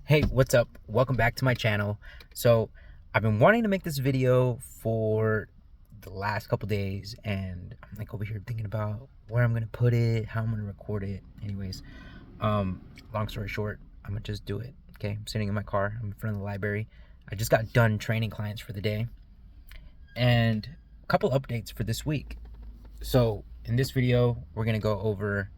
Hey, what's up? Welcome back to my channel. So I've been wanting to make this video for the last couple days, and I'm like over here thinking about where I'm gonna put it, how I'm gonna record it. Anyways, long story short, I'm gonna just do it. Okay, I'm sitting in my car, I'm in front of the library. I just got done training clients for the day, and a couple updates for this week. So in this video, we're gonna go over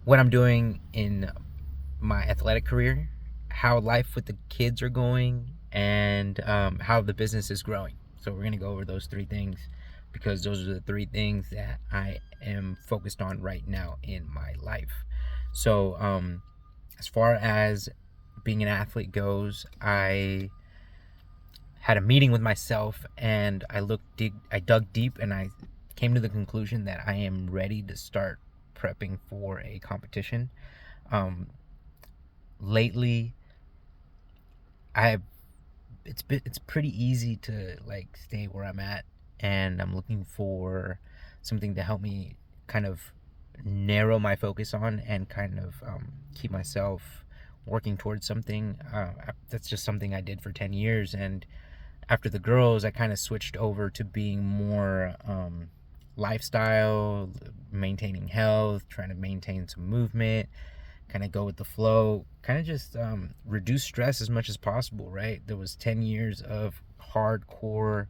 what I'm doing in my athletic career, how life with the kids are going, and how the business is growing. So we're gonna go over those three things because those are the three things that I am focused on right now in my life. So as far as being an athlete goes, I had a meeting with myself and I dug deep and I came to the conclusion that I am ready to start prepping for a competition. Lately I have it's pretty easy to like stay where I'm at, and I'm looking for something to help me kind of narrow my focus on and kind of keep myself working towards something. That's just something I did for 10 years, and after the girls I kind of switched over to being more lifestyle, maintaining health, trying to maintain some movement, kind of go with the flow, kind of just reduce stress as much as possible, right? There was 10 years of hardcore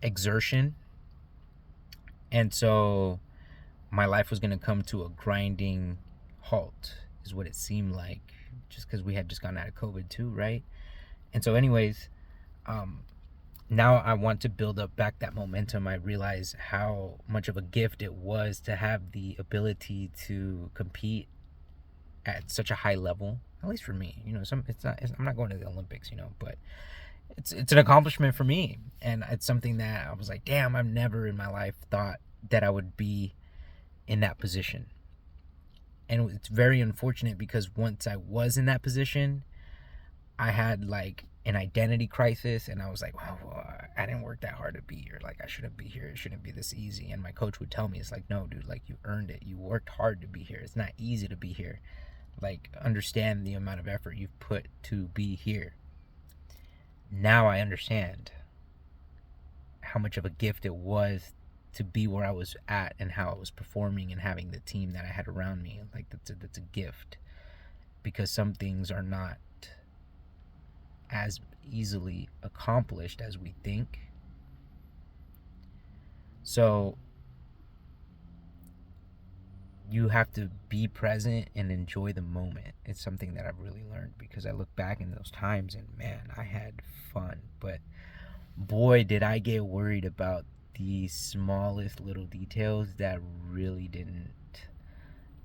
exertion, and so my life was going to come to a grinding halt, is what it seemed like, just because we had just gotten out of COVID too, right? And so anyways, now I want to build up back that momentum. I realize how much of a gift it was to have the ability to compete at such a high level, at least for me. I'm not going to the Olympics, but it's an accomplishment for me, and it's something that I was like, damn, I've never in my life thought that I would be in that position. And it's very unfortunate because once I was in that position, I had like an identity crisis, and I was like, wow, well, I didn't work that hard to be here. Like, I shouldn't be here. It shouldn't be this easy. And my coach would tell me, it's like, no, dude, like, you earned it. You worked hard to be here. It's not easy to be here. Like, understand the amount of effort you've put to be here. Now I understand how much of a gift it was to be where I was at and how I was performing and having the team that I had around me. Like, that's a gift, because some things are not as easily accomplished as we think. So you have to be present and enjoy the moment. It's something that I've really learned, because I look back in those times and man, I had fun, but boy, did I get worried about the smallest little details that really didn't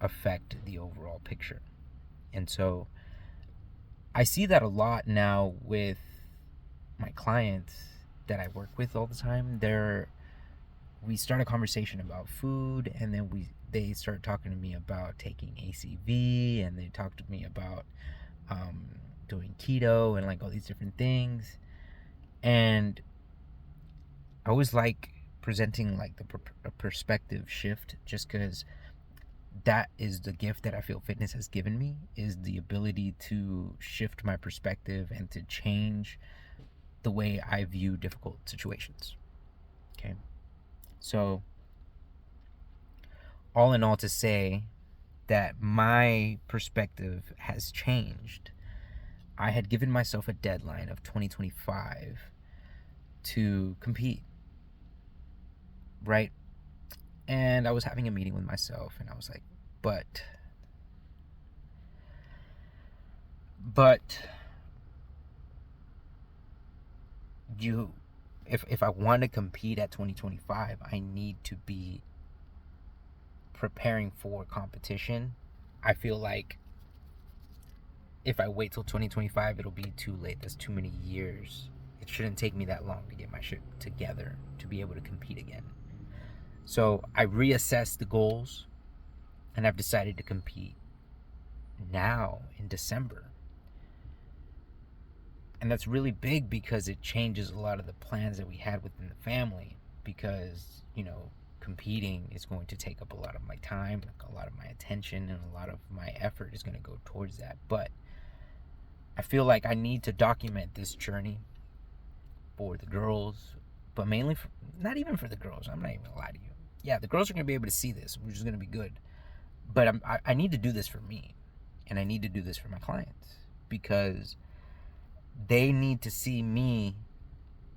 affect the overall picture. And so I see that a lot now with my clients that I work with all the time. We start a conversation about food, and then they start talking to me about taking ACV, and they talk to me about doing keto and like all these different things. And I always like presenting like a perspective shift, just because that is the gift that I feel fitness has given me, is the ability to shift my perspective and to change the way I view difficult situations. Okay, so all in all, to say that my perspective has changed. I had given myself a deadline of 2025 to compete, right? And I was having a meeting with myself, and I was like, but you if I want to compete at 2025, I need to be preparing for competition. I feel like if I wait till 2025, it'll be too late. That's too many years. It shouldn't take me that long to get my shit together to be able to compete again. So I reassessed the goals, and I've decided to compete now in December. And that's really big because it changes a lot of the plans that we had within the family, because, competing is going to take up a lot of my time, a lot of my attention, and a lot of my effort is going to go towards that. But I feel like I need to document this journey for the girls, but mainly for, not even for the girls. I'm not even gonna lie to you. Yeah, the girls are gonna be able to see this, which is gonna be good. But I need to do this for me, and I need to do this for my clients, because they need to see me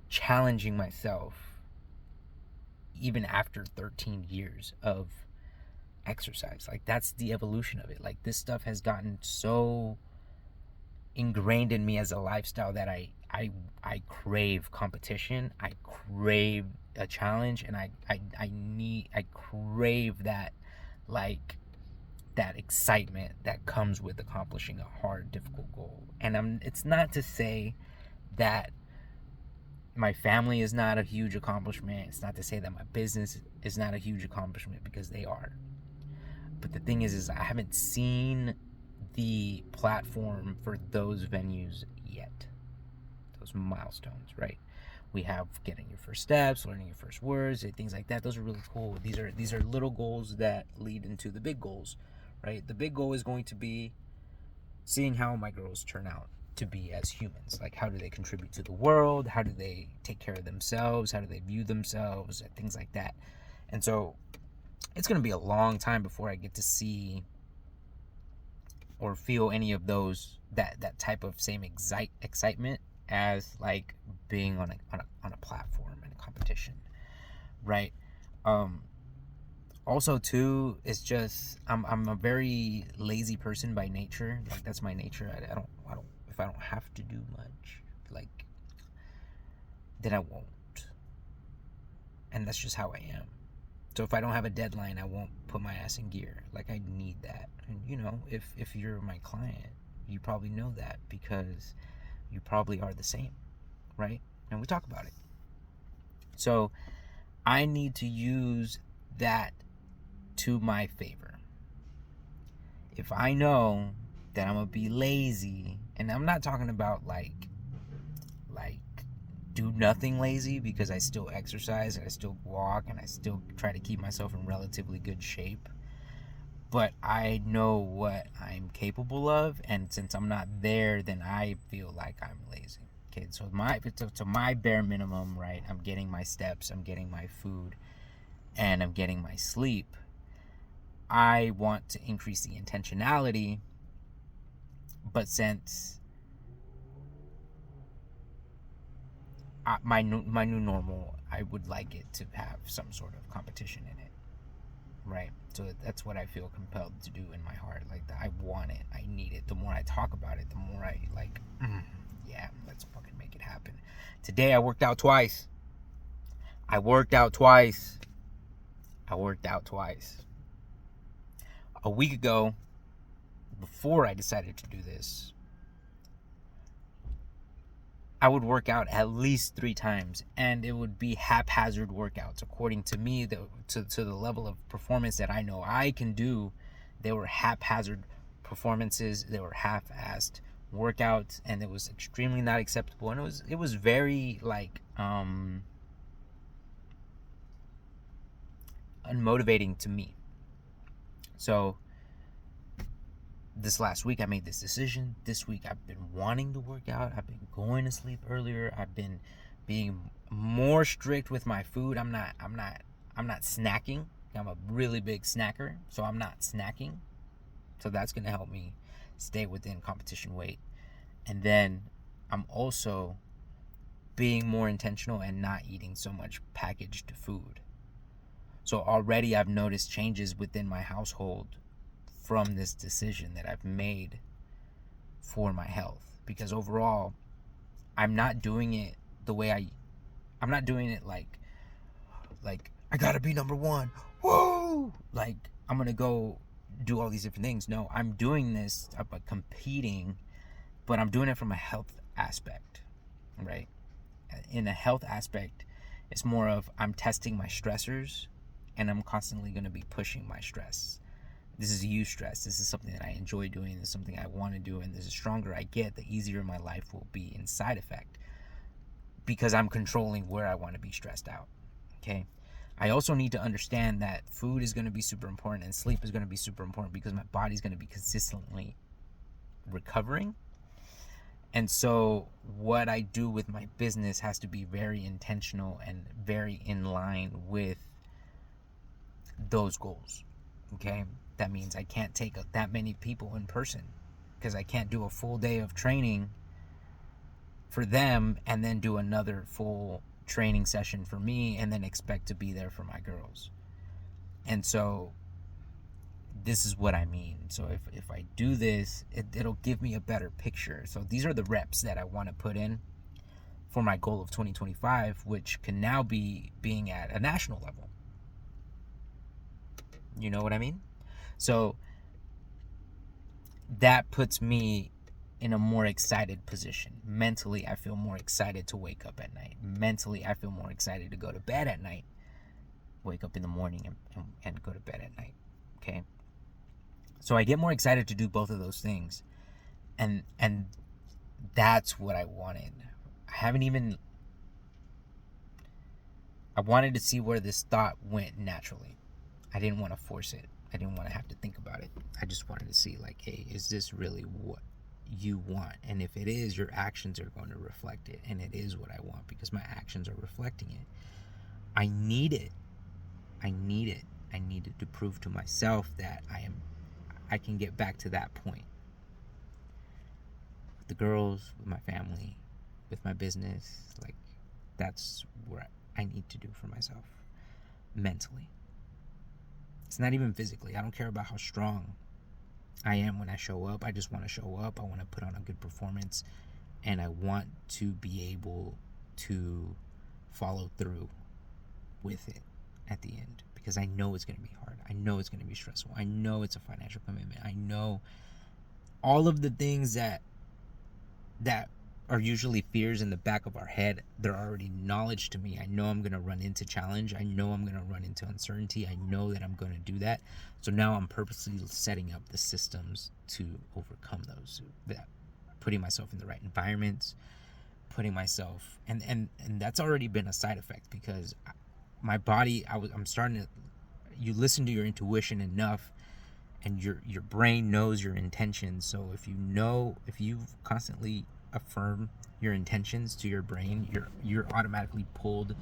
challenging myself even after 13 years of exercise. Like, that's the evolution of it. Like, this stuff has gotten so ingrained in me as a lifestyle that I crave competition. I crave a challenge, and I crave that, like, that excitement that comes with accomplishing a hard, difficult goal. And it's not to say that my family is not a huge accomplishment. It's not to say that my business is not a huge accomplishment, because they are. But the thing is I haven't seen the platform for those venues yet. Those milestones, right? We have getting your first steps, learning your first words, things like that. Those are really cool. These are little goals that lead into the big goals, right? The big goal is going to be seeing how my girls turn out to be as humans. Like, how do they contribute to the world? How do they take care of themselves? How do they view themselves? And things like that. And so it's going to be a long time before I get to see or feel any of those, that type of same excitement as like being on a platform in a competition, right? Also too, it's just I'm a very lazy person by nature. Like, that's my nature. I don't if I don't have to do much, like, then I won't. And that's just how I am. So if I don't have a deadline, I won't put my ass in gear. Like, I need that. And if you're my client, you probably know that, because you probably are the same, right? And we talk about it. So I need to use that to my favor. If I know that I'm gonna be lazy, and I'm not talking about like do nothing lazy, because I still exercise and I still walk and I still try to keep myself in relatively good shape, but I know what I'm capable of, and since I'm not there, then I feel like I'm lazy. Okay, so my bare minimum, right? I'm getting my steps, I'm getting my food, and I'm getting my sleep. I want to increase the intentionality, but since my new normal, I would like it to have some sort of competition in it, right? So that's what I feel compelled to do in my heart. Like, I want it, I need it. The more I talk about it, the more I like, yeah, let's fucking make it happen. Today I worked out twice. A week ago, before I decided to do this, I would work out at least 3 times, and it would be haphazard workouts according to me. To the level of performance that I know I can do, they were haphazard performances. They were half-assed workouts, and it was extremely not acceptable. And it was very like unmotivating to me. So this last week I made this decision. This week I've been wanting to work out. I've been going to sleep earlier. I've been being more strict with my food. I'm not snacking. I'm a really big snacker, so I'm not snacking. So that's going to help me stay within competition weight. And then I'm also being more intentional and not eating so much packaged food. So already I've noticed changes within my household from this decision that I've made for my health. Because overall, I'm not doing it the way I'm not doing it like I gotta be number one. Whoa! Like, I'm gonna go do all these different things. No, I'm doing this about competing, but I'm doing it from a health aspect, right? In a health aspect, it's more of I'm testing my stressors, and I'm constantly going to be pushing my stress. This is eustress. This is something that I enjoy doing. This is something I want to do. And the stronger I get, the easier my life will be in side effect, because I'm controlling where I want to be stressed out. Okay. I also need to understand that food is going to be super important and sleep is going to be super important because my body's going to be consistently recovering. And so what I do with my business has to be very intentional and very in line with those goals. Okay? That means I can't take that many people in person because I can't do a full day of training for them and then do another full training session for me and then expect to be there for my girls. And so this is what I mean. So if I do this, it'll give me a better picture. So these are the reps that I want to put in for my goal of 2025, which can now be being at a national level. You know what I mean? So that puts me in a more excited position. Mentally, I feel more excited to wake up at night. Mentally, I feel more excited to go to bed at night. Wake up in the morning and go to bed at night. Okay? So I get more excited to do both of those things. And that's what I wanted. I wanted to see where this thought went naturally. I didn't want to force it. I didn't want to have to think about it. I just wanted to see, like, hey, is this really what you want? And if it is, your actions are going to reflect it. And it is what I want because my actions are reflecting it. I need it. I needed to prove to myself that I can get back to that point. With the girls, with my family, with my business, like, that's where I need to do for myself mentally. It's not even physically. I don't care about how strong I am when I show up. I just want to show up. I want to put on a good performance, and I want to be able to follow through with it at the end because I know it's going to be hard. I know it's going to be stressful. I know it's a financial commitment. I know all of the things that are usually fears in the back of our head. They're already knowledge to me. I know I'm going to run into challenge. I know I'm going to run into uncertainty. I know that I'm going to do that. So now I'm purposely setting up the systems to overcome those. That putting myself in the right environments, putting myself and that's already been a side effect because my body, I'm starting to, you listen to your intuition enough and your brain knows your intentions. So if you constantly affirm your intentions to your brain, you're automatically pulled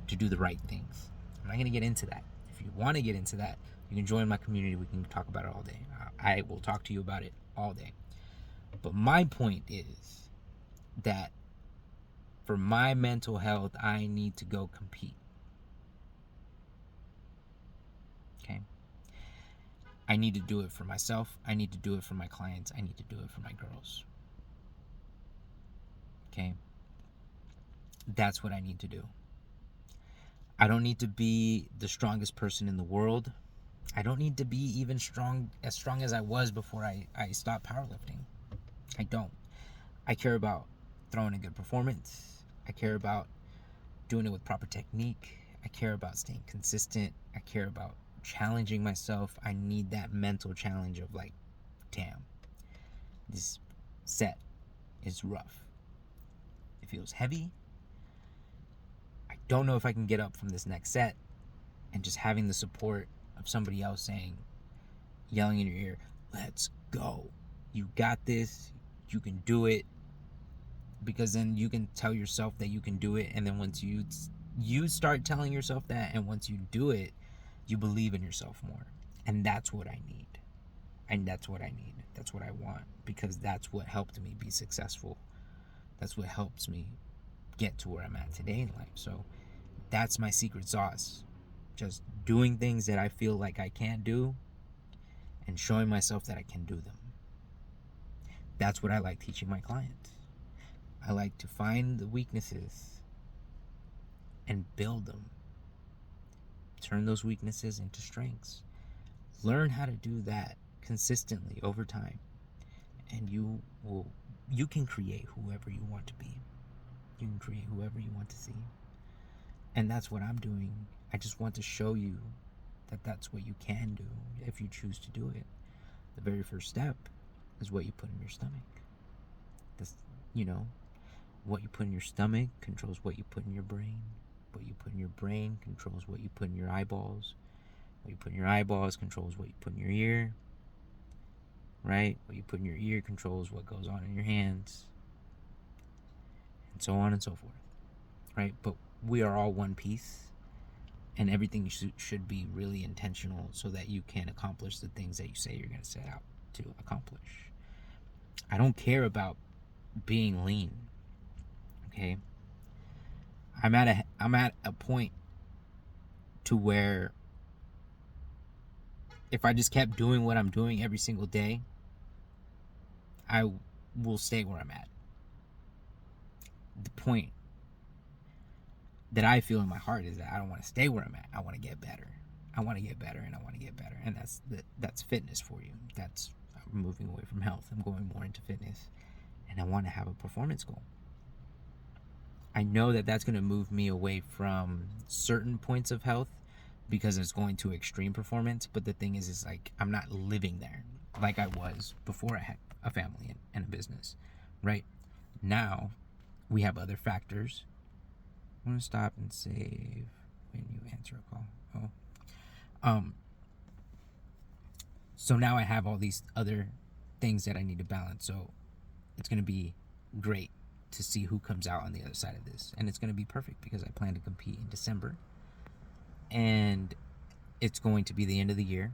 to do the right things. I'm not going to get into that. If you want to get into that, you can join my community. We can talk about it all day. I will talk to you about it all day. But my point is that for my mental health, I need to go compete. Okay? I need to do it for myself. I need to do it for my clients. I need to do it for my girls. Okay? That's what I need to do. I don't need to be the strongest person in the world. I don't need to be even as strong as I was before I stopped powerlifting. I don't. I care about throwing a good performance. I care about doing it with proper technique. I care about staying consistent. I care about challenging myself. I need that mental challenge of like, damn, this set is rough. It feels heavy. I don't know if I can get up from this next set. And just having the support of somebody else yelling in your ear, let's go. You got this. You can do it. Because then you can tell yourself that you can do it. And then once you start telling yourself that, and once you do it, you believe in yourself more. And that's what I need. And that's what I need. That's what I want. Because that's what helped me be successful. That's what helps me get to where I'm at today in life. So that's my secret sauce. Just doing things that I feel like I can't do and showing myself that I can do them. That's what I like teaching my clients. I like to find the weaknesses and build them. Turn those weaknesses into strengths. Learn how to do that consistently over time. And you can create whoever you want to be. You can create whoever you want to see. And that's what I'm doing. I just want to show you that that's what you can do if you choose to do it. The very first step is what you put in your stomach. What you put in your stomach controls what you put in your brain. What you put in your brain controls what you put in your eyeballs. What you put in your eyeballs controls what you put in your ear. Right? What you put in your ear controls what goes on in your hands. And so on and so forth. Right? But we are all one piece. And everything should be really intentional so that you can accomplish the things that you say you're going to set out to accomplish. I don't care about being lean. Okay? I'm at a point to where if I just kept doing what I'm doing every single day, I will stay where I'm at. The point that I feel in my heart is that I don't want to stay where I'm at. I want to get better. I want to get better, and I want to get better. And that's fitness for you. That's moving away from health. I'm going more into fitness, and I want to have a performance goal. I know that that's going to move me away from certain points of health because it's going to extreme performance. But the thing is like I'm not living there like I was before I had a family and a business. Right now, we have other factors. I'm going to stop and save when you answer a call. So now I have all these other things that I need to balance. So it's going to be great to see who comes out on the other side of this. And it's going to be perfect because I plan to compete in December. And it's going to be the end of the year.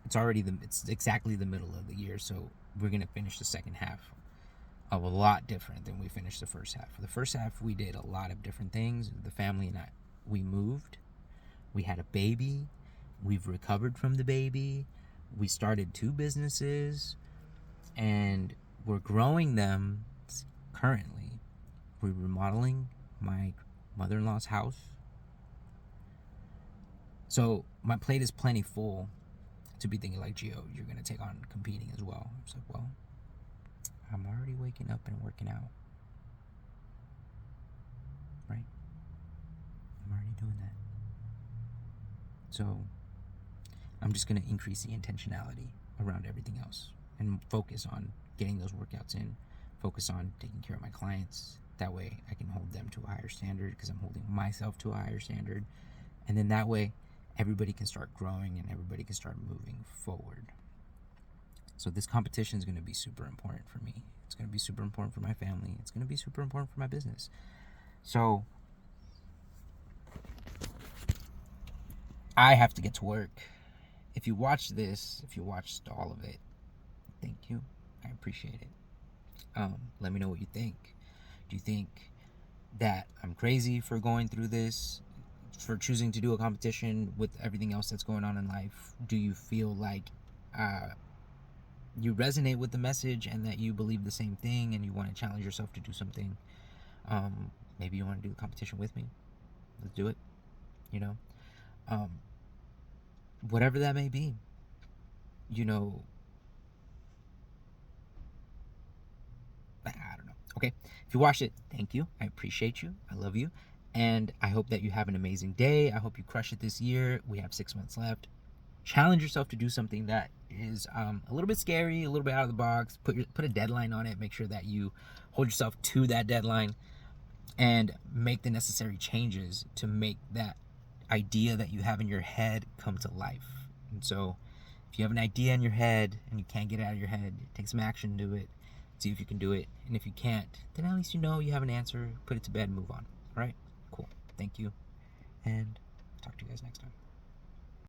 It's exactly the middle of the year. So we're going to finish the second half of a lot different than we finished the first half. For the first half, we did a lot of different things. The family and I, we moved. We had a baby. We've recovered from the baby. We started 2 businesses, and we're growing them currently. We're remodeling my mother-in-law's house. So my plate is plenty full to be thinking like, Gio, you're going to take on competing as well. I was like, well, I'm already waking up and working out. Right? I'm already doing that. So I'm just going to increase the intentionality around everything else and focus on getting those workouts in, focus on taking care of my clients. That way I can hold them to a higher standard because I'm holding myself to a higher standard. And then that way everybody can start growing and everybody can start moving forward. So this competition is going to be super important for me. It's going to be super important for my family. It's going to be super important for my business. So I have to get to work. If you watched this, if you watched all of it, thank you. I appreciate it. Let me know what you think. Do you think that I'm crazy for going through this, for choosing to do a competition with everything else that's going on in life? Do you feel like you resonate with the message and that you believe the same thing and you want to challenge yourself to do something? Maybe you want to do the competition with me. Let's do it. Whatever that may be, I don't know. Okay. If you watched it, thank you. I appreciate you. I love you. And I hope that you have an amazing day. I hope you crush it this year. We have 6 months left. Challenge yourself to do something that is a little bit scary, a little bit out of the box. Put a deadline on it. Make sure that you hold yourself to that deadline and make the necessary changes to make that idea that you have in your head come to life. And so if you have an idea in your head and you can't get it out of your head, take some action to it. See if you can do it. And if you can't, then at least you know you have an answer. Put it to bed and move on. All right? Cool. Thank you. And talk to you guys next time.